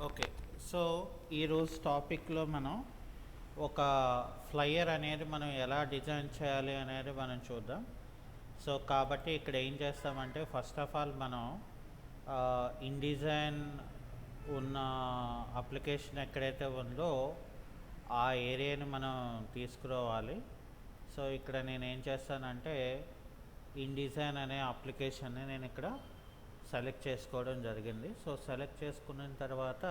Okay. So, ఈరోజు టాపిక్‌లో మనం ఒక ఫ్లైయర్ అనేది మనం ఎలా డిజైన్ చేయాలి అనేది మనం చూద్దాం. సో, కాబట్టి ఇక్కడ ఏం చేస్తామంటే ఫస్ట్ ఆఫ్ ఆల్ మనం ఇన్‌డిజైన్ ఉన్న అప్లికేషన్ ఎక్కడైతే ఉందో ఆ ఏరియాని మనం తీసుకురావాలి. సో, ఇక్కడ నేనేం చేస్తానంటే ఇన్‌డిజైన్ అనే అప్లికేషన్‌ని నేను ఇక్కడ సెలెక్ట్ చేసుకోవడం జరిగింది. సో, సెలెక్ట్ చేసుకున్న తర్వాత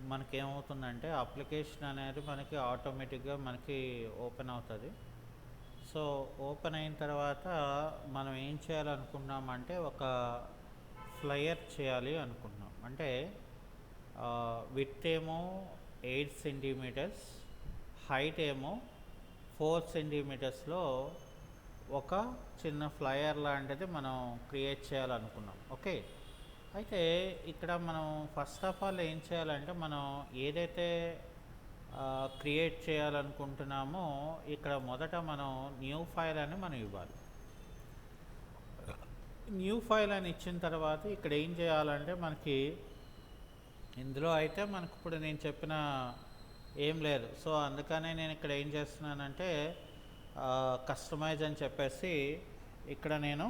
మనకేమవుతుందంటే అప్లికేషన్ అనేది మనకి ఆటోమేటిక్గా మనకి ఓపెన్ అవుతుంది. సో, ఓపెన్ అయిన తర్వాత మనం ఏం చేయాలనుకున్నామంటే ఒక ఫ్లైయర్ చేయాలి అనుకున్నాం. అంటే విడ్త్ ఏమో 8 సెంటీమీటర్స్, హైట్ ఏమో 4 సెంటీమీటర్స్లో ఒక చిన్న ఫ్లైయర్ లాంటిది మనం క్రియేట్ చేయాలనుకున్నాం. ఓకే. అయితే ఇక్కడ మనం ఫస్ట్ ఆఫ్ ఆల్ ఏం చేయాలంటే మనం ఏదైతే క్రియేట్ చేయాలనుకుంటున్నామో ఇక్కడ మొదట మనం న్యూ ఫైల్ అని మనం ఇవ్వాలి. న్యూ ఫైల్ అని ఇచ్చిన తర్వాత ఇక్కడ ఏం చేయాలంటే మనకి ఇందులో అయితే మనకు ఇప్పుడు నేను చెప్పిన ఏం లేదు. సో, అందుకనే నేను ఇక్కడ ఏం చేస్తున్నానంటే కస్టమైజ్ అని చెప్పేసి ఇక్కడ నేను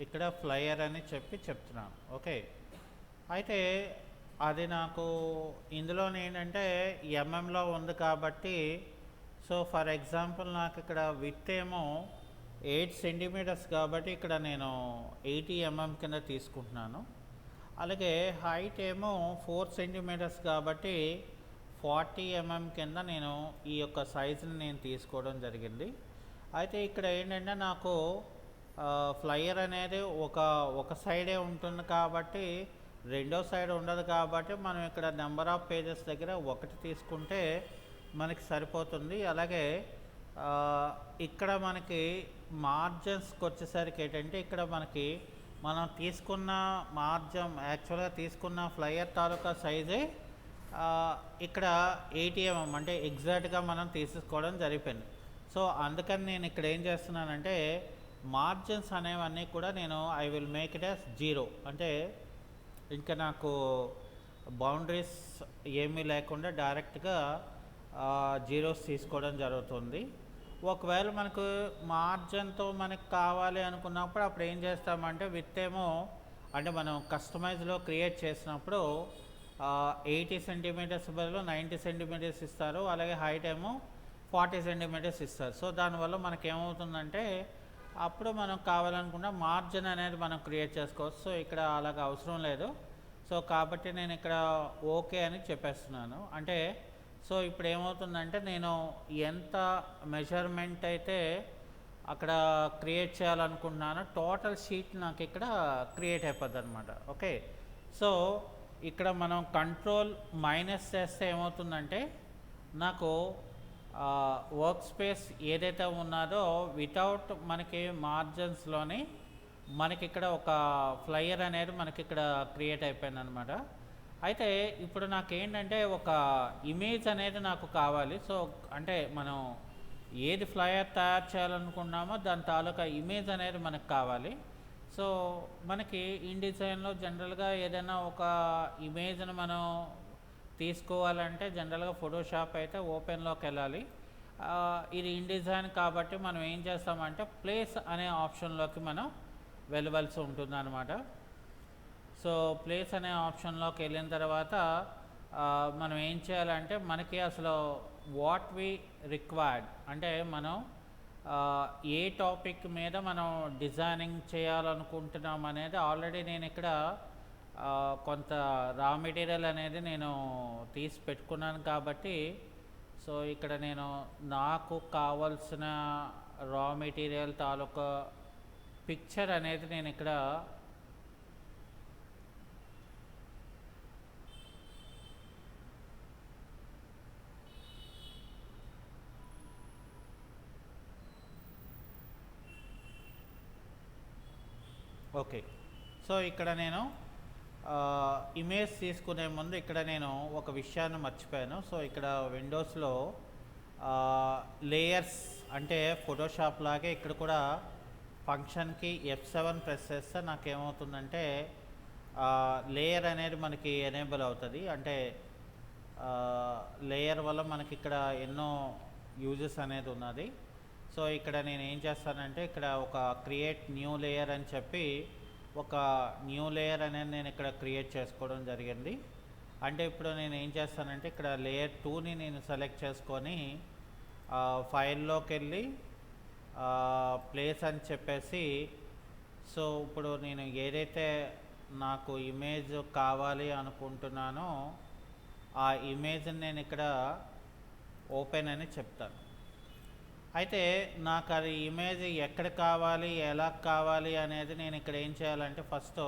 ఇక్కడ ఫ్లైయర్ అని చెప్తున్నాను. ఓకే. అయితే అది నాకు ఇందులో ఏంటంటే ఎంఎంలో ఉంది కాబట్టి సో ఫర్ ఎగ్జాంపుల్ నాకు ఇక్కడ విడ్త్ ఏమో 8 సెంటీమీటర్స్ కాబట్టి ఇక్కడ నేను 80 ఎంఎం కింద తీసుకుంటున్నాను. అలాగే హైట్ ఏమో 4 సెంటీమీటర్స్ కాబట్టి 40 ఎంఎం కింద నేను ఈ యొక్క సైజుని నేను తీసుకోవడం జరిగింది. అయితే ఇక్కడ ఏంటంటే నాకు ఫ్లైయర్ అనేది ఒక సైడే ఉంటుంది కాబట్టి రెండో సైడ్ ఉండదు కాబట్టి మనం ఇక్కడ నెంబర్ ఆఫ్ పేజెస్ దగ్గర ఒకటి తీసుకుంటే మనకి సరిపోతుంది. అలాగే ఇక్కడ మనకి మార్జిన్స్కి వచ్చేసరికి ఏంటంటే ఇక్కడ మనకి మనం తీసుకున్న మార్జిన్ యాక్చువల్గా తీసుకున్న ఫ్లైయర్ తాలూకా సైజే ఇక్కడ 80 ఎంఎం అంటే ఎగ్జాక్ట్గా మనం తీసుకోవడం జరిగిపోయింది. సో అందుకని నేను ఇక్కడ ఏం చేస్తున్నానంటే మార్జిన్స్ అనేవన్నీ కూడా నేను I will make it as 0. అంటే ఇంకా నాకు బౌండరీస్ ఏమీ లేకుండా డైరెక్ట్గా జీరోస్ తీసుకోవడం జరుగుతుంది. ఒకవేళ మనకు మార్జిన్తో మనకు కావాలి అనుకున్నప్పుడు అప్పుడు ఏం చేస్తామంటే విత్ ఏమో అంటే మనం కస్టమైజ్లో క్రియేట్ చేసినప్పుడు 80 సెంటీమీటర్స్ బదులు 90 సెంటీమీటర్స్ ఇస్తారు. అలాగే హైట్ ఏమో 40 సెంటీమీటర్స్ ఇస్తారు. సో దానివల్ల మనకేమవుతుందంటే అప్పుడు మనం కావాలనుకున్న మార్జిన్ అనేది మనం క్రియేట్ చేసుకోవచ్చు. సో ఇక్కడ అలాగ అవసరం లేదు. సో కాబట్టి నేను ఇక్కడ ఓకే అని చెప్పేస్తున్నాను. అంటే సో ఇప్పుడు ఏమవుతుందంటే నేను ఎంత మెజర్మెంట్ అయితే అక్కడ క్రియేట్ చేయాలనుకుంటున్నానో టోటల్ షీట్ నాకు ఇక్కడ క్రియేట్ అయిపోద్ది అనమాట. ఓకే. సో ఇక్కడ మనం కంట్రోల్ మైనస్ చేస్తే ఏమవుతుందంటే నాకు వర్క్ స్పేస్ ఏదైతే ఉన్నదో వితౌట్ మనకి మార్జిన్స్లోని మనకి ఇక్కడ ఒక ఫ్లైయర్ అనేది మనకి ఇక్కడ క్రియేట్ అయిపోయింది అనమాట. అయితే ఇప్పుడు నాకేంటంటే ఒక ఇమేజ్ అనేది నాకు కావాలి. సో అంటే మనం ఏది ఫ్లైయర్ తయారు చేయాలనుకున్నామో దాని తాలూకా ఇమేజ్ అనేది మనకు కావాలి. సో మనకి ఇన్‌డిజైన్లో జనరల్గా ఏదైనా ఒక ఇమేజ్ని మనం తీసుకోవాలంటే జనరల్గా ఫోటోషాప్ అయితే ఓపెన్లోకి వెళ్ళాలి. ఇది ఇన్‌డిజైన్ కాబట్టి మనం ఏం చేస్తామంటే ప్లేస్ అనే ఆప్షన్లోకి మనం వెళ్ళవలసి ఉంటుంది అనమాట. సో ప్లేస్ అనే ఆప్షన్లోకి వెళ్ళిన తర్వాత మనం ఏం చేయాలంటే మనకి అసలు వాట్ వి రిక్వైర్డ్ అంటే మనం ఏ టాపిక్ మీద మనం డిజైనింగ్ చేయాలనుకుంటున్నాం అనేది ఆల్రెడీ నేను ఇక్కడ కొంత రా మెటీరియల్ అనేది నేను తీసి పెట్టుకున్నాను కాబట్టి సో ఇక్కడ నేను నాకు కావాల్సిన రా మెటీరియల్ తాలూకా పిక్చర్ అనేది నేను ఇక్కడ ఓకే. సో ఇక్కడ నేను ఇమేజ్ తీసుకునే ముందు ఇక్కడ నేను ఒక విషయాన్ని మర్చిపోయాను. సో ఇక్కడ విండోస్లో లేయర్స్ అంటే ఫోటోషాప్ లాగే ఇక్కడ కూడా ఫంక్షన్కి F7 ప్రెస్ చేస్తే నాకేమవుతుందంటే లేయర్ అనేది మనకి ఎనేబుల్ అవుతుంది. అంటే లేయర్ వల్ల మనకి ఇక్కడ ఎన్నో యూజెస్ అనేది ఉన్నది. సో ఇక్కడ నేను ఏం చేస్తానంటే ఇక్కడ ఒక క్రియేట్ న్యూ లేయర్ అని చెప్పి ఒక న్యూ లేయర్ అనేది నేను ఇక్కడ క్రియేట్ చేసుకోవడం జరిగింది. అంటే ఇప్పుడు నేను ఏం చేస్తానంటే ఇక్కడ లేయర్ 2ని నేను సెలెక్ట్ చేసుకొని ఫైల్లోకి వెళ్ళి ప్లేస్ అని చెప్పేసి, సో ఇప్పుడు నేను ఏదైతే నాకు ఇమేజ్ కావాలి అనుకుంటున్నానో ఆ ఇమేజ్ని నేను ఇక్కడ ఓపెన్ అని చెప్తాను. అయితే నాకు అది ఇమేజ్ ఎక్కడ కావాలి, ఎలా కావాలి అనేది నేను ఇక్కడ ఏం చేయాలంటే ఫస్ట్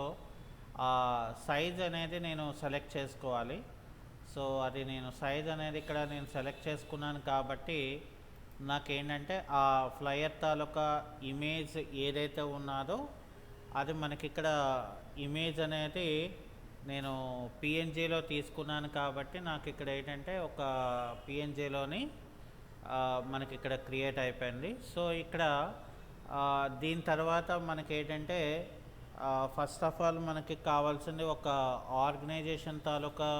ఆ సైజ్ అనేది నేను సెలెక్ట్ చేసుకోవాలి. సో అది నేను సైజ్ అనేది ఇక్కడ నేను సెలెక్ట్ చేసుకున్నాను కాబట్టి నాకేంటంటే ఆ ఫ్లయర్ తాలూకా ఇమేజ్ ఏదైతే ఉన్నదో అది మనకి ఇక్కడ ఇమేజ్ అనేది నేను పిఎన్జిలో తీసుకున్నాను కాబట్టి నాకు ఇక్కడ ఏంటంటే ఒక పిఎన్జిలోని మనకి ఇక్కడ క్రియేట్ అయిపోయింది. సో ఇక్కడ దీని తర్వాత మనకి ఏంటంటే ఫస్ట్ ఆఫ్ ఆల్ మనకి కావాల్సింది ఒక ఆర్గనైజేషన్ తాలూకా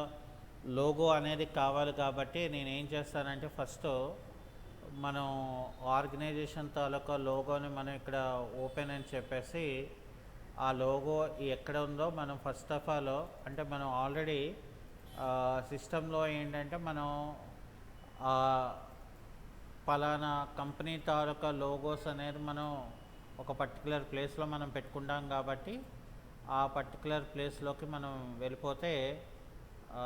లోగో అనేది కావాలి కాబట్టి నేను ఏం చేస్తానంటే ఫస్ట్ మనం ఆర్గనైజేషన్ తాలూకా లోగోని మనం ఇక్కడ ఓపెన్ అని చెప్పేసి ఆ లోగో ఎక్కడ ఉందో మనం ఫస్ట్ ఆఫ్ ఆల్ అంటే మనం ఆల్రెడీ సిస్టంలో ఏంటంటే మనం పలానా కంపెనీ తాలూకా లోగోస్ అనేది మనం ఒక పర్టికులర్ ప్లేస్లో మనం పెట్టుకుంటాం కాబట్టి ఆ పర్టికులర్ ప్లేస్లోకి మనం వెళ్ళిపోతే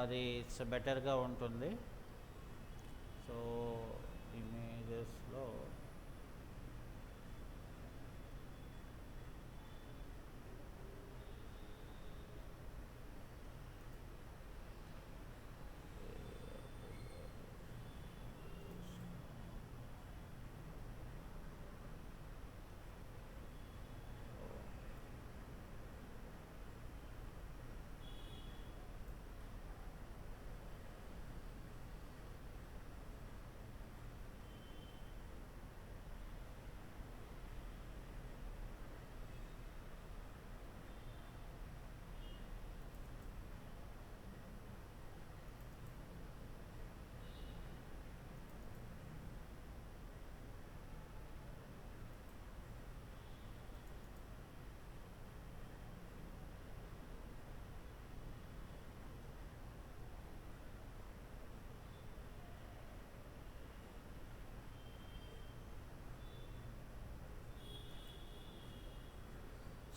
అది ఇట్స్ బెటర్గా ఉంటుంది. సో ఇమేజెస్లో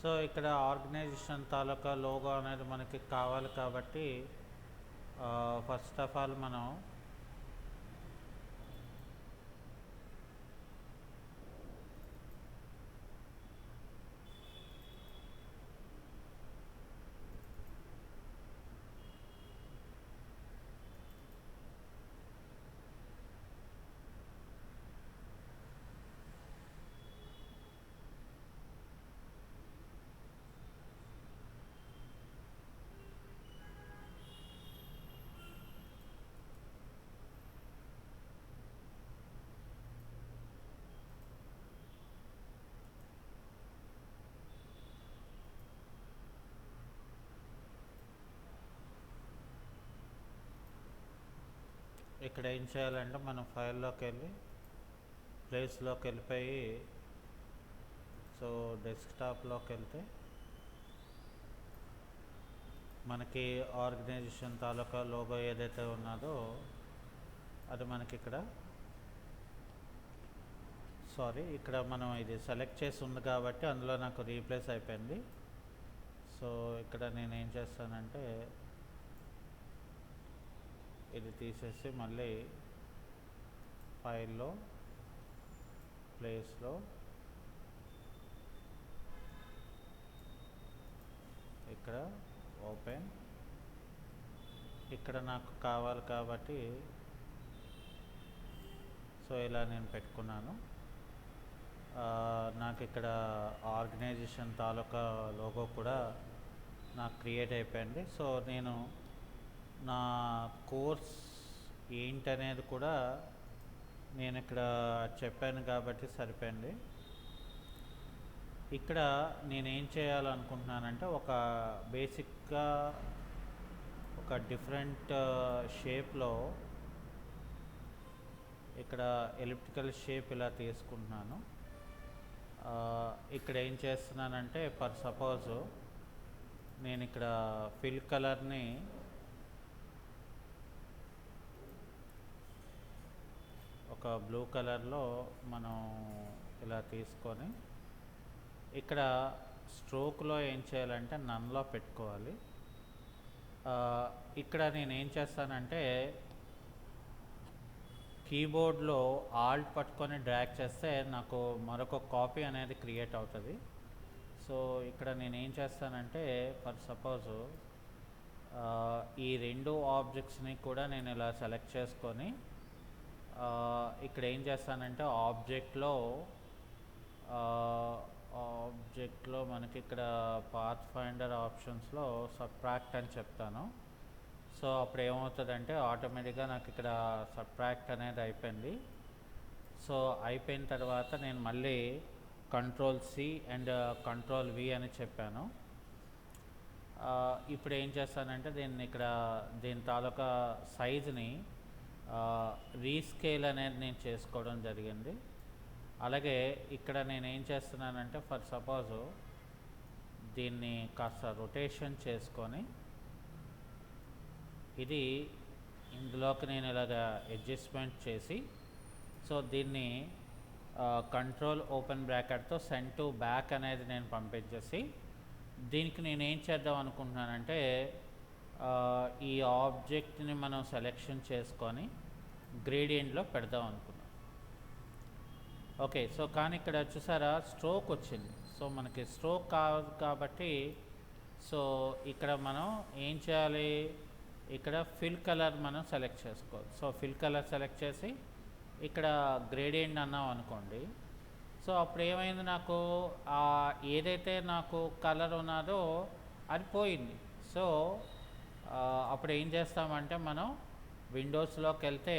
సో ఇక్కడ ఆర్గనైజేషన్ తాలూకా లోగో అనేది మనకి కావాలి కాబట్టి ఫస్ట్ ఆఫ్ ఆల్ మనం ఇక్కడ ఏం చేయాలంటే మనం ఫైల్లోకి వెళ్ళి ప్లేస్లోకి వెళ్ళిపోయి సో డెస్క్టాప్లోకి వెళ్తే మనకి ఆర్గనైజేషన్ తాలూకా లోగో ఏదైతే ఉన్నదో అది మనకి ఇక్కడ ఇక్కడ మనం ఇది సెలెక్ట్ చేసి ఉంది కాబట్టి అందులో నాకు రీప్లేస్ అయిపోయింది. సో ఇక్కడ నేను ఏం చేస్తానంటే ఇది తీసేసి మళ్ళీ ఫైల్లో ప్లేస్లో ఇక్కడ ఓపెన్ ఇక్కడ నాకు కావాలి కాబట్టి సో ఇలా నేను పెట్టుకున్నాను. నాకు ఇక్కడ ఆర్గనైజేషన్ తాలూకా లోగో కూడా నాకు క్రియేట్ అయిపోయింది. సో నేను నా కోర్స్ ఏంటనేది కూడా నేను ఇక్కడ చెప్పాను కాబట్టి సరిపోయింది. ఇక్కడ నేనేం చేయాలనుకుంటున్నానంటే ఒక బేసిక్గా ఒక డిఫరెంట్ షేప్లో ఇక్కడ ఎలిప్టికల్ షేప్ ఇలా తీసుకుంటున్నాను. ఇక్కడ ఏం చేస్తున్నానంటే ఫర్ సపోజ్ నేను ఇక్కడ ఫిల్ కలర్ని ఒక బ్లూ కలర్లో మనం ఇలా తీసుకొని ఇక్కడ స్ట్రోక్లో ఏం చేయాలంటే నన్లో పెట్టుకోవాలి. ఇక్కడ నేను ఏం చేస్తానంటే కీబోర్డ్లో ఆల్ట్ పట్టుకొని డ్రాగ్ చేస్తే నాకు మరొక కాపీ అనేది క్రియేట్ అవుతుంది. సో ఇక్కడ నేను ఏం చేస్తానంటే ఫర్ సపోజ్ ఈ రెండు ఆబ్జెక్ట్స్ని కూడా నేను ఇలా సెలెక్ట్ చేసుకొని ఇక్కడ ఏం చేస్తానంటే ఆబ్జెక్ట్లో మనకి ఇక్కడ పాత్ ఫైండర్ ఆప్షన్స్లో సబ్ట్రాక్ట్ అని చెప్తాను. సో అప్పుడు ఏమవుతుందంటే ఆటోమేటిక్గా నాకు ఇక్కడ సబ్ట్రాక్ట్ అనేది అయిపోయింది. సో అయిపోయిన తర్వాత నేను మళ్ళీ Ctrl+C అండ్ Ctrl+V అని చెప్పాను. ఇప్పుడు ఏం చేస్తానంటే దీని తాలూకా సైజుని రీస్కేల్ అనేది నేను చేసుకోవడం జరిగింది. అలాగే ఇక్కడ నేను ఏం చేస్తున్నానంటే ఫర్ సపోజ్ దీన్ని కాస్త రొటేషన్ చేసుకొని ఇది ఇందులోకి నేను ఇలాగ అడ్జస్ట్మెంట్ చేసి సో దీన్ని కంట్రోల్ ఓపెన్ బ్రాకెట్తో సెండ్ టు బ్యాక్ అనేది నేను పంపించేసి దీనికి నేను ఏం చేద్దాం అనుకుంటున్నానంటే ఈ ఆబ్జెక్ట్ని మనం సెలెక్షన్ చేసుకొని గ్రేడియంట్లో పెడదాం అనుకున్నాను. ఓకే, సో కానీ ఇక్కడ చూసారా స్ట్రోక్ వచ్చింది. సో మనకి స్ట్రోక్ కాదు కాబట్టి సో ఇక్కడ మనం ఏం చేయాలి, ఇక్కడ ఫిల్ కలర్ మనం సెలెక్ట్ చేసుకోవాలి. సో ఫిల్ కలర్ సెలెక్ట్ చేసి ఇక్కడ గ్రేడియంట్ అన్నాం అనుకోండి. సో అప్పుడు ఏమైంది, నాకు ఏదైతే నాకు కలర్ ఉన్నదో అది పోయింది. సో అప్పుడు ఏం చేస్తామంటే మనం విండోస్లోకి వెళ్తే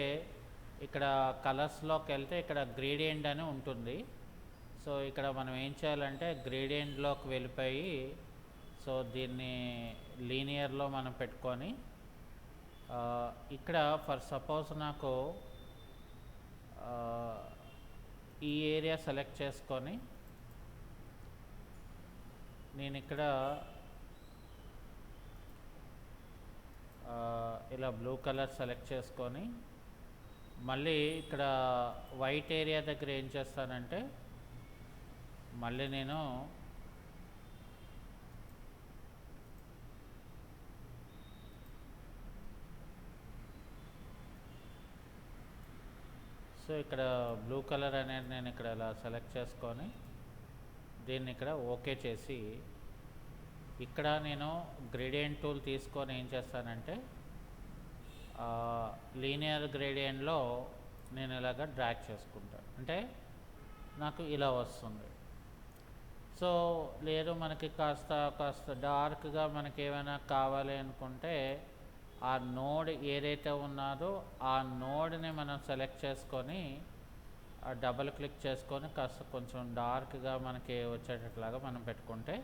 ఇక్కడ కలర్స్లోకి వెళ్తే ఇక్కడ గ్రేడియంట్ అని ఉంటుంది. సో ఇక్కడ మనం ఏం చేయాలంటే గ్రేడియంట్లోకి వెళ్ళిపోయి సో దీన్ని లీనియర్లో మనం పెట్టుకొని ఇక్కడ ఫర్ సపోజ్ నాకు ఈ ఏరియా సెలెక్ట్ చేసుకొని నేను ఇక్కడ ఇలా బ్లూ కలర్ సెలెక్ట్ చేసుకొని మళ్ళీ ఇక్కడ వైట్ ఏరియా దగ్గర ఏం చేస్తానంటే మళ్ళీ నేను సో ఇక్కడ బ్లూ కలర్ అనేది నేను ఇక్కడ ఇలా సెలెక్ట్ చేసుకొని దీన్ని ఇక్కడ ఓకే చేసి ఇక్కడ నేను గ్రేడియంట్ టూల్ తీసుకొని ఏం చేస్తానంటే లీనియర్ గ్రేడియంట్లో నేను ఇలాగ డ్రాగ్ చేసుకుంటాను. అంటే నాకు ఇలా వస్తుంది. సో లేదు మనకి కాస్త డార్క్గా మనకి ఏమైనా కావాలి అనుకుంటే ఆ నోడ్ ఏదైతే ఉన్నదో ఆ నోడ్ని మనం సెలెక్ట్ చేసుకొని డబుల్ క్లిక్ చేసుకొని కాస్త కొంచెం డార్క్గా మనకి వచ్చేటట్లాగా మనం పెట్టుకుంటే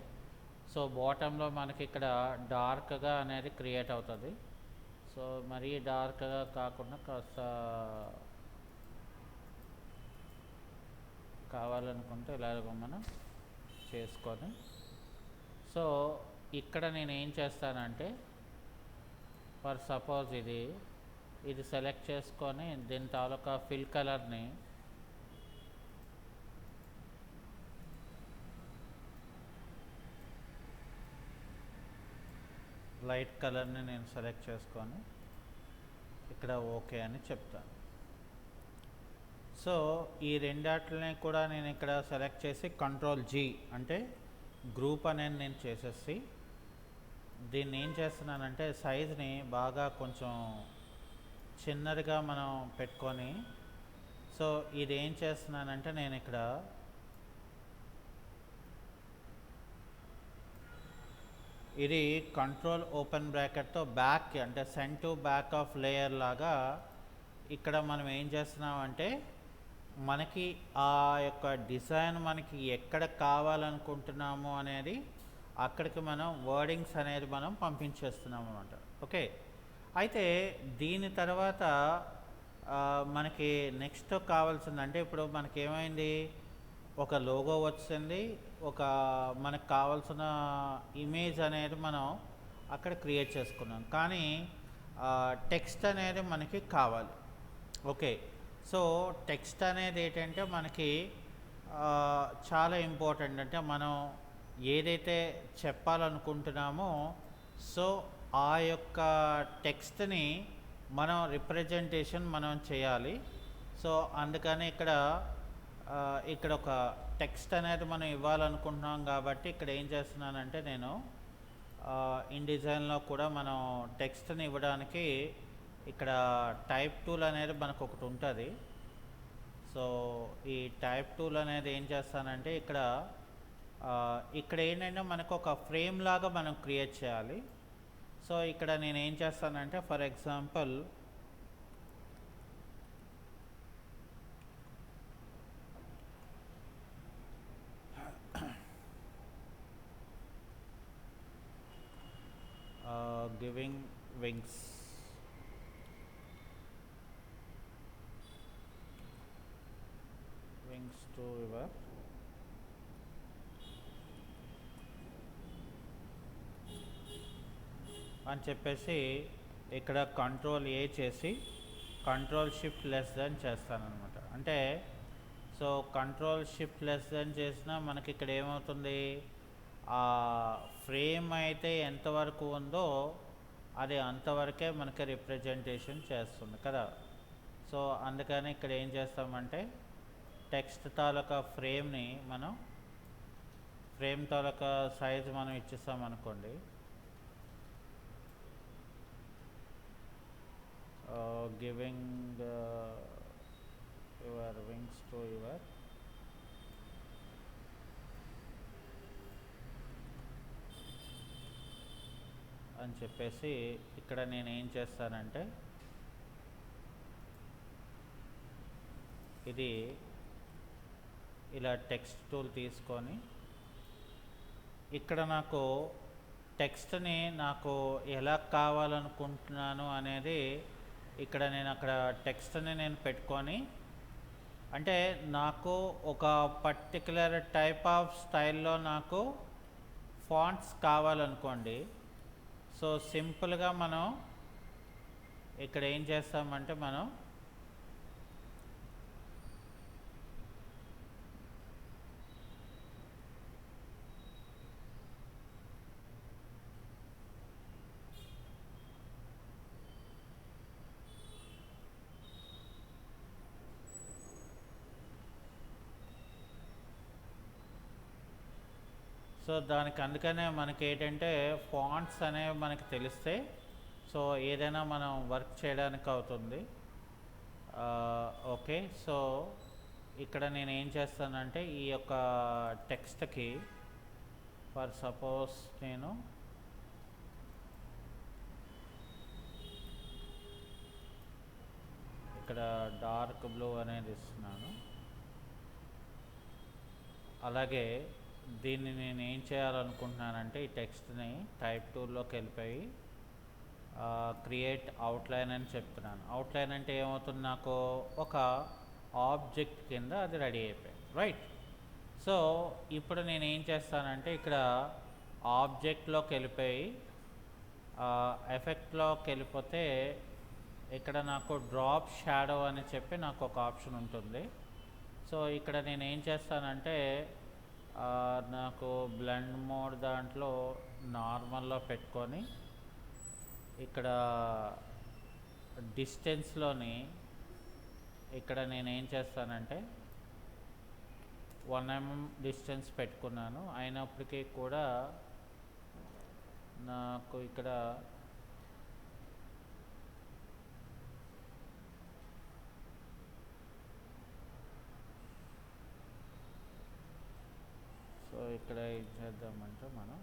సో బాటంలో మనకి ఇక్కడ డార్క్గా అనేది క్రియేట్ అవుతుంది. సో మరీ డార్క్గా కాకుండా కాస్త కావాలనుకుంటే ఇలాగ మనం చేసుకొని సో ఇక్కడ నేను ఏం చేస్తానంటే ఫర్ సపోజ్ ఇది సెలెక్ట్ చేసుకొని దీని తాలూకా ఫిల్ కలర్ని లైట్ కలర్ని నేను సెలెక్ట్ చేసుకొని ఇక్కడ ఓకే అని చెప్తాను. సో ఈ రెండాటిని కూడా నేను ఇక్కడ సెలెక్ట్ చేసి Ctrl+G అంటే గ్రూప్ అనేది నేను చేసేసి దీన్ని ఏం చేస్తున్నానంటే సైజ్ని బాగా కొంచెం చిన్నదిగా మనం పెట్టుకొని సో ఇది ఏం చేస్తున్నానంటే నేను ఇక్కడ ఇది కంట్రోల్ ఓపెన్ బ్రాకెట్తో బ్యాక్ అంటే send to back of layer లాగా ఇక్కడ మనం ఏం చేస్తున్నామంటే మనకి ఆ యొక్క డిజైన్ మనకి ఎక్కడ కావాలనుకుంటున్నాము అనేది అక్కడికి మనం వర్డింగ్స్ అనేది మనం పంపించేస్తున్నాం అనమాట. ఓకే, అయితే దీని తర్వాత మనకి నెక్స్ట్ కావాల్సిందంటే ఇప్పుడు మనకి ఏమైంది, ఒక లోగో వచ్చింది, ఒక మనకు కావాల్సిన ఇమేజ్ అనేది మనం అక్కడ క్రియేట్ చేసుకున్నాం, కానీ టెక్స్ట్ అనేది మనకి కావాలి. ఓకే, సో టెక్స్ట్ అనేది ఏంటంటే మనకి చాలా ఇంపార్టెంట్. అంటే మనం ఏదైతే చెప్పాలనుకుంటున్నామో సో ఆ యొక్క టెక్స్ట్ని మనం రిప్రజెంటేషన్ మనం చేయాలి. సో అందుకని ఇక్కడ ఒక టెక్స్ట్ అనేది మనం ఇవ్వాలనుకుంటున్నాం కాబట్టి ఇక్కడ ఏం చేస్తున్నానంటే నేను ఇన్ డిజైన్లో కూడా మనం టెక్స్ట్ని ఇవ్వడానికి ఇక్కడ టైప్ టూల్ అనేది మనకు ఒకటి ఉంటుంది. సో ఈ టైప్ టూల్ అనేది ఏం చేస్తానంటే ఇక్కడ ఏంటంటే మనకు ఒక ఫ్రేమ్ లాగా మనం క్రియేట్ చేయాలి. సో ఇక్కడ నేను ఏం చేస్తానంటే for example giving wings to your అని చెప్పేసి ఇక్కడ కంట్రోల్ ఏ చేసి కంట్రోల్ షిఫ్ట్ లెస్ దెన్ చేస్తానన్నమాట. అంటే so control shift less than చేసినా మనకి ఇక్కడ ఏమవుతుంది, ఆ ఫ్రేమ్ అయితే ఎంతవరకు ఉందో అది అంతవరకే మనకి రిప్రజెంటేషన్ చేస్తుంది కదా. సో అందుకని ఇక్కడ ఏం చేస్తామంటే టెక్స్ట్ తాలూకా ఫ్రేమ్ని మనం ఫ్రేమ్ తాలూకా సైజ్ మనం ఇచ్చేస్తామనుకోండి, giving your wings to your అని చెప్పేసి ఇక్కడ నేను ఏం చేస్తానంటే ఇది ఇలా టెక్స్ట్ టూల్ తీసుకొని ఇక్కడ నాకు టెక్స్ట్ని నాకు ఎలా కావాలనుకుంటున్నాను అనేది ఇక్కడ నేను అక్కడ టెక్స్ట్ని నేను పెట్టుకొని, అంటే నాకు ఒక పర్టికులర్ టైప్ ఆఫ్ స్టైల్లో నాకు ఫాంట్స్ కావాలనుకోండి. సో సింపుల్గా మనం ఇక్కడ ఏం చేస్తామంటే మనం సో దానికి అందుకనే మనకి ఏంటంటే ఫాంట్స్ అనేవి మనకి తెలిస్తే సో ఏదైనా మనం వర్క్ చేయడానికి అవుతుంది. ఓకే, సో ఇక్కడ నేను ఏం చేస్తానంటే ఈ యొక్క టెక్స్ట్కి ఫర్ సపోజ్ నేను ఇక్కడ డార్క్ బ్లూ అనేది ఇస్తున్నాను. అలాగే దీన్ని నేను ఏం చేయాలనుకుంటున్నానంటే ఈ టెక్స్ట్ని టైప్ టూల్లోకి వెళ్ళిపోయి క్రియేట్ అవుట్లైన్ అని చెప్తున్నాను. అవుట్లైన్ అంటే ఏమవుతుంది, నాకు ఒక ఆబ్జెక్ట్ కింద అది రెడీ అయిపోయింది, రైట్. సో ఇప్పుడు నేను ఏం చేస్తానంటే ఇక్కడ ఆబ్జెక్ట్లోకి వెళ్ళిపోయి ఎఫెక్ట్లోకి వెళ్ళిపోతే ఇక్కడ నాకు డ్రాప్ షాడో అని చెప్పి నాకు ఒక ఆప్షన్ ఉంటుంది. సో ఇక్కడ నేను ఏం చేస్తానంటే నాకు బ్లెండ్ మోడ్ దాంట్లో నార్మల్లో పెట్టుకొని ఇక్కడ డిస్టెన్స్లోని ఇక్కడ నేను ఏం చేస్తానంటే 1 mm డిస్టెన్స్ పెట్టుకున్నాను. అయినప్పటికీ కూడా నాకు ఇక్కడ సో ఇక్కడ ఏం చేద్దామంటే మనం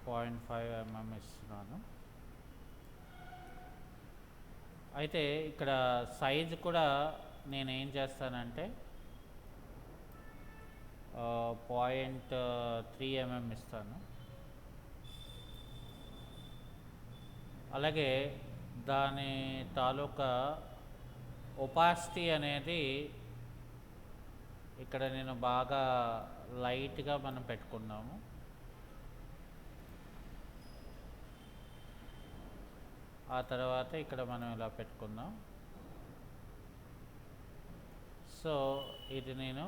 0.5 ఇస్తున్నాను. అయితే ఇక్కడ సైజ్ కూడా నేనేం చేస్తానంటే 0.3 ఇస్తాను. అలాగే దాని తాలూకా ఒపాసిటీ అనేది ఇక్కడ నేను బాగా లైట్గా మనం పెట్టుకున్నాము. ఆ తర్వాత ఇక్కడ మనం ఇలా పెట్టుకుందాం. సో ఇది నేను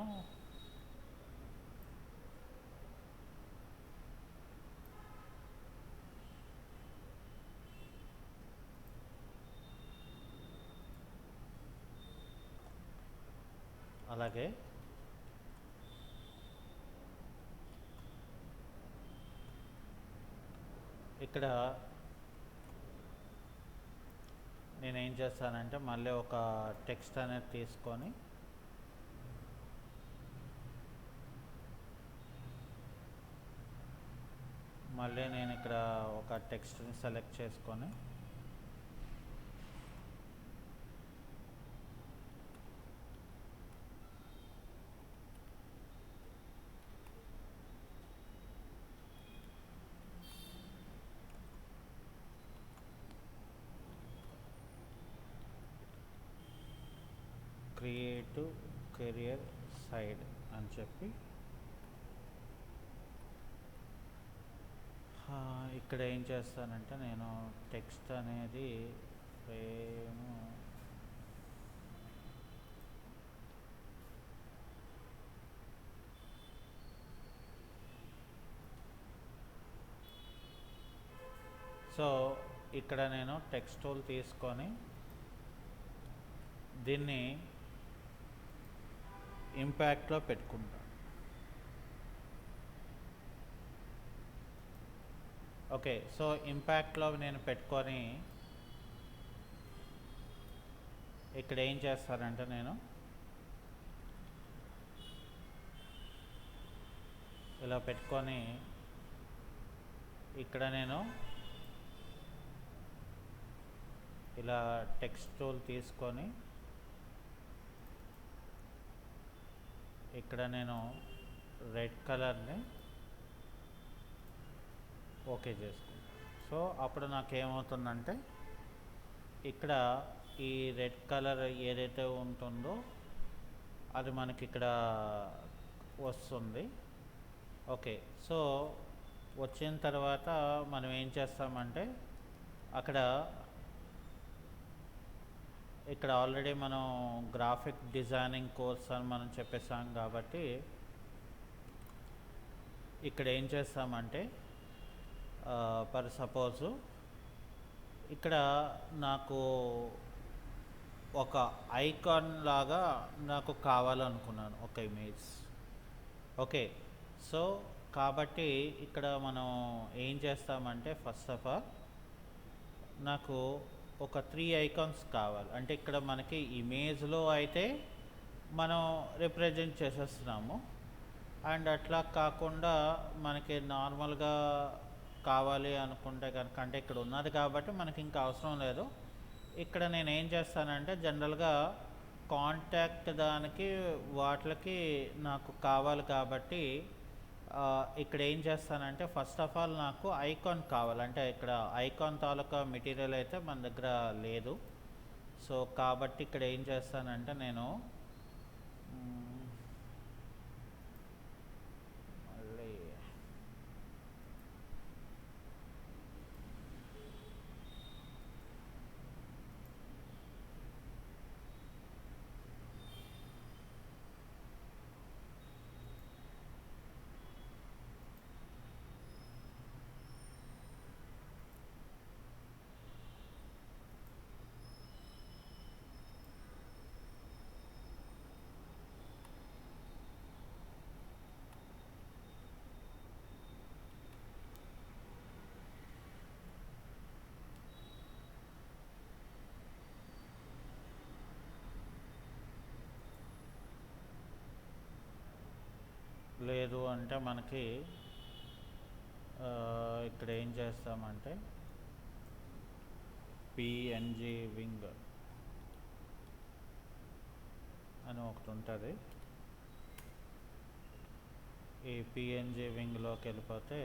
అలాగే ఇక్కడ నేనేం చేస్తానంటే మళ్ళీ ఒక టెక్స్ట్ అనేది తీసుకొని మళ్ళీ నేను ఇక్కడ ఒక టెక్స్ట్ని సెలెక్ట్ చేసుకొని క్రియేటివ్ కెరియర్ సైడ్ అని చెప్పి ఇక్కడ ఏం చేస్తానంటే నేను టెక్స్ట్ అనేది ఫ్రేమ్ సో ఇక్కడ నేను టెక్స్ట్ టూల్ తీసుకొని దీన్ని ఇంపాక్ట్లో పెట్టుకుంటాను. ఓకే, సో ఇంపాక్ట్లో నేను పెట్టుకొని ఇక్కడ ఏం చేస్తానంటే నేను ఇలా పెట్టుకొని ఇక్కడ నేను ఇలా టెక్స్ట్ టూల్ తీసుకొని ఇక్కడ నేను రెడ్ కలర్ని ఓకే చేసుకుంటాను. సో అప్పుడు నాకేమవుతుందంటే ఇక్కడ ఈ రెడ్ కలర్ ఏదైతే ఉంటుందో అది మనకి ఇక్కడ వస్తుంది. ఓకే, సో వచ్చిన తర్వాత మనం ఏం చేస్తామంటే ఇక్కడ ఆల్రెడీ మనం గ్రాఫిక్ డిజైనింగ్ కోర్స్ అని మనం చెప్పేసాం కాబట్టి ఇక్కడ ఏం చేస్తామంటే ఫర్ సపోజు ఇక్కడ నాకు ఒక ఐకాన్ లాగా నాకు కావాలనుకున్నాను ఒక ఇమేజ్. ఓకే, సో కాబట్టి ఇక్కడ మనం ఏం చేస్తామంటే ఫస్ట్ ఆఫ్ ఆల్ నాకు ఒక 3 ఐకాన్స్ కావాలి. అంటే ఇక్కడ మనకి ఇమేజ్లో అయితే మనం రిప్రజెంట్ చేసేస్తున్నాము, అండ్ అట్లా కాకుండా మనకి నార్మల్గా కావాలి అనుకుంటే కనుక అంటే ఇక్కడ ఉన్నది కాబట్టి మనకి ఇంకా అవసరం లేదు. ఇక్కడ నేను ఏం చేస్తానంటే జనరల్గా కాంటాక్ట్ దానికి వాటికి నాకు కావాలి కాబట్టి ఇక్కడ ఏం చేస్తానంటే ఫస్ట్ ఆఫ్ ఆల్ నాకు ఐకాన్ కావాలంటే ఇక్కడ ఐకాన్ తాలూకా మెటీరియల్ అయితే మన దగ్గర లేదు. సో కాబట్టి ఇక్కడ ఏం చేస్తానంటే నేను మళ్ళీ లేదు అంటే మనకి ఇక్కడ ఏం చేస్తామంటే పిఎన్జి వింగ్ అని ఒకటి ఉంటుంది. ఈ పిఎన్జి వింగ్లోకి వెళ్ళిపోతే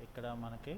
ఇక్కడ మనకి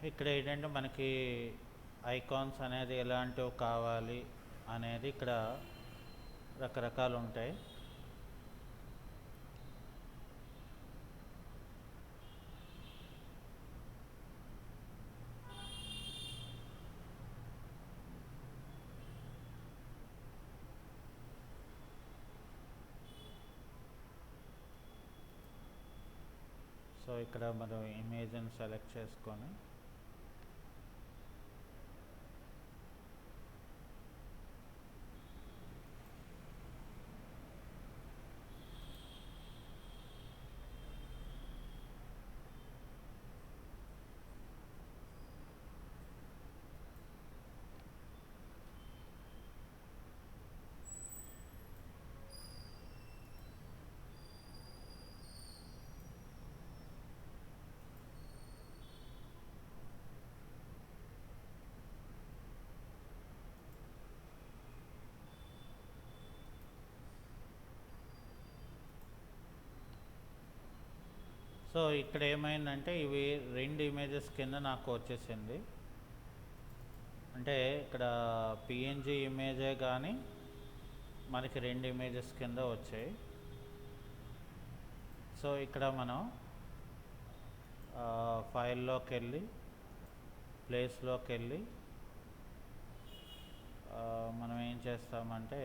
ఇక్కడ ఏంటంటే మనకి ఐకాన్స్ అనేది ఎలాంటివి కావాలి అనేది ఇక్కడ రకరకాలు ఉంటాయి. సో ఇక్కడ మనం ఇమేజ్ని సెలెక్ట్ చేసుకొని సో ఇక్కడ ఏమైందంటే ఇవి 2 ఇమేజెస్ కింద నాకు వచ్చేసింది. అంటే ఇక్కడ పిఎన్జి ఇమేజే కానీ మనకి 2 ఇమేజెస్ కింద వచ్చాయి. సో ఇక్కడ మనం ఫైల్లోకి వెళ్ళి ప్లేస్లోకి వెళ్ళి మనం ఏం చేస్తామంటే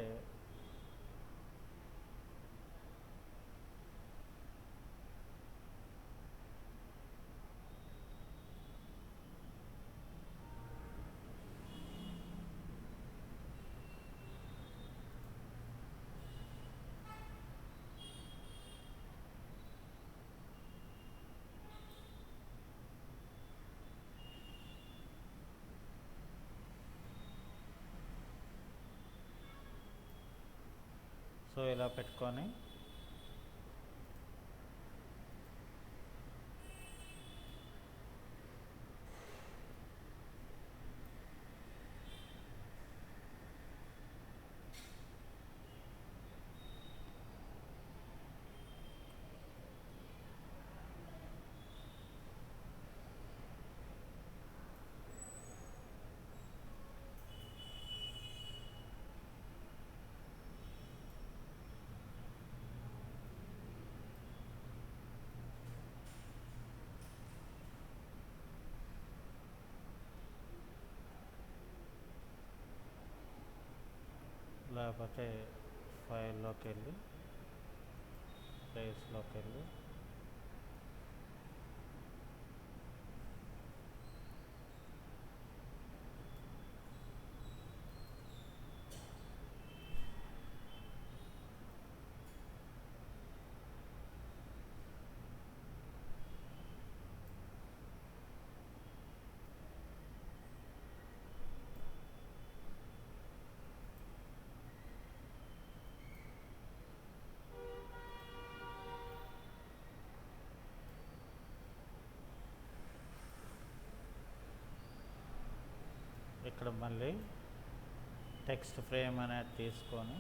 సో ఇలా పెట్టుకొని లేకపోతే ఫైల్లోకి వెళ్ళి ప్లేస్లోకి వెళ్ళి ఇక్కడ మళ్ళీ టెక్స్ట్ ఫ్రేమ్ అనేది తీసుకొని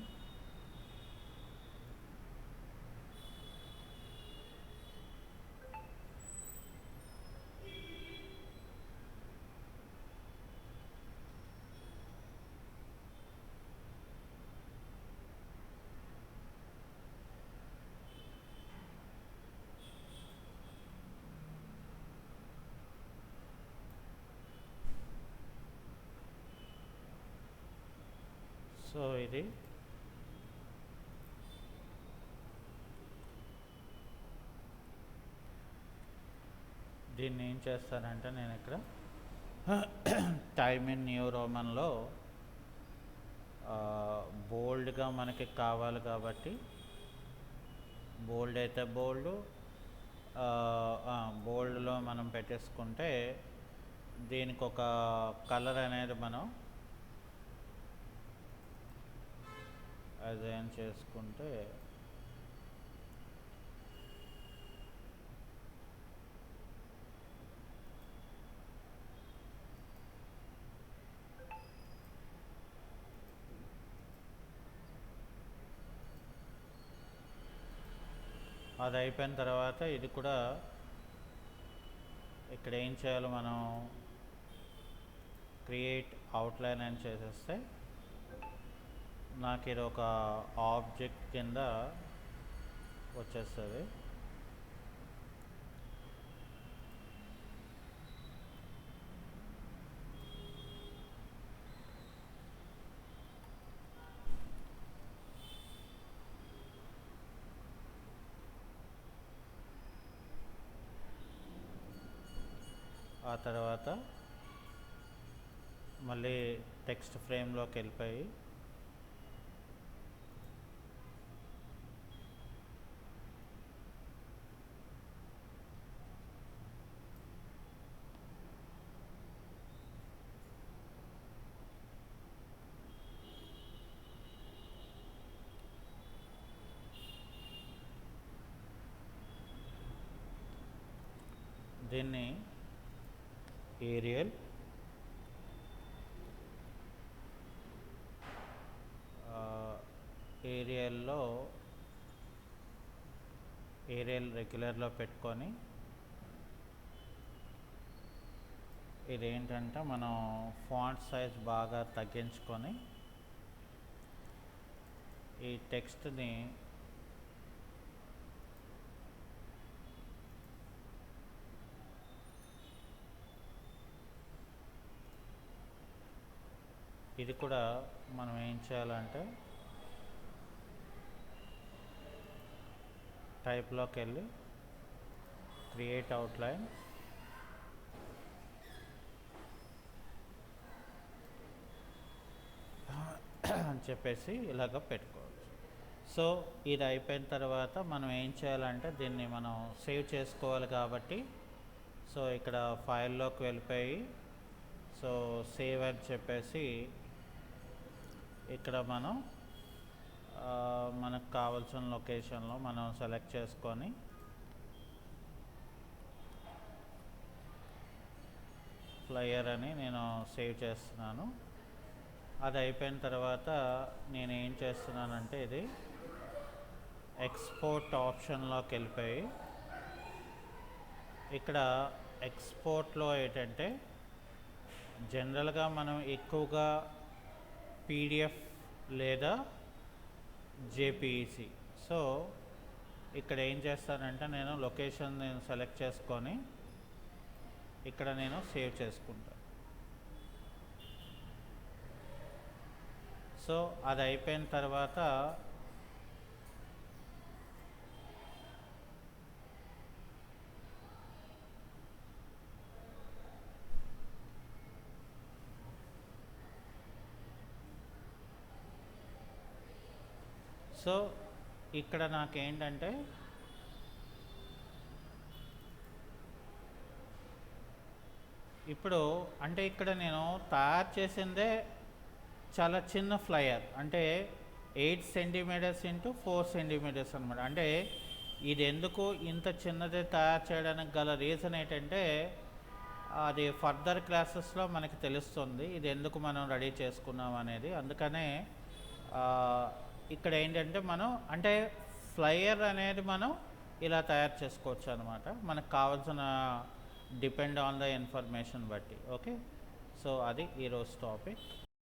ఇది దీన్ని ఏం చేస్తానంటే నేను ఇక్కడ టైమ్ ఇన్ న్యూ రోమన్లో బోల్డ్గా మనకి కావాలి కాబట్టి బోల్డ్ అయితే బోల్డ్లో మనం పెట్టేసుకుంటే దీనికి ఒక కలర్ అనేది మనం అజైన్ చేసుకుంటే అది అయిపోయిన తర్వాత ఇది కూడా ఇక్కడ ఏం చేయాలో మనం క్రియేట్ అవుట్లైన్ అని చేసేస్తే నాకు ఇది ఒక ఆబ్జెక్ట్ కింద వచ్చేస్తుంది. ఆ తర్వాత మళ్ళీ టెక్స్ట్ ఫ్రేమ్లోకి వెళ్ళిపోయి దీన్ని ఏరియల్ ఏరియల్ రెగ్యులర్లో పెట్టుకొని ఇదేంటంటే మనం ఫాంట్ సైజ్ బాగా తగ్గించుకొని ఈ టెక్స్ట్ని ఇది కూడా మనం ఏం చేయాలంటే టైప్లోకి వెళ్ళి క్రియేట్ అవుట్లైన్ అని చెప్పేసి ఇలాగ పెట్టుకోవచ్చు. సో ఇది అయిపోయిన తర్వాత మనం ఏం చేయాలంటే దీన్ని మనం సేవ్ చేసుకోవాలి కాబట్టి సో ఇక్కడ ఫైల్లోకి వెళ్ళిపోయి సో సేవ్ అని చెప్పేసి ఇక్కడ మనం మనకు కావాల్సిన లొకేషన్లో మనం సెలెక్ట్ చేసుకొని ఫ్లయర్ అని నేను సేవ్ చేస్తున్నాను. అది అయిపోయిన తర్వాత నేను ఏం చేస్తున్నానంటే ఇది ఎక్స్పోర్ట్ ఆప్షన్లోకి వెళ్ళిపోయి ఇక్కడ ఎక్స్పోర్ట్లో ఏంటంటే జనరల్గా మనం ఎక్కువగా పీడిఎఫ్ లేదా జేపీఈసీ. సో ఇక్కడ ఏం చేస్తానంటే నేను లొకేషన్ నేను సెలెక్ట్ చేసుకొని ఇక్కడ నేను సేవ్ చేసుకుంటాను. సో అది అయిపోయిన తర్వాత సో ఇక్కడ నాకేంటంటే ఇప్పుడు అంటే ఇక్కడ నేను తయారు చేసిందే చాలా చిన్న ఫ్లయర్, అంటే 8 సెంటీమీటర్స్ ఇంటూ 4 సెంటీమీటర్స్ అనమాట. అంటే ఇది ఎందుకు ఇంత చిన్నది తయారు చేయడానికి గల రీజన్ ఏంటంటే అది ఫర్దర్ క్లాసెస్లో మనకి తెలుస్తుంది ఇది ఎందుకు మనం రెడీ చేసుకున్నాం అనేది. అందుకనే ఇక్కడ ఏంటంటే మనం అంటే ఫ్లయర్ అనేది మనం ఇలా తయారు చేసుకోవచ్చు అనమాట, మనకు కావాల్సిన డిపెండ్ ఆన్ ద ఇన్ఫర్మేషన్ బట్టి. ఓకే, సో అది ఈరోజు టాపిక్.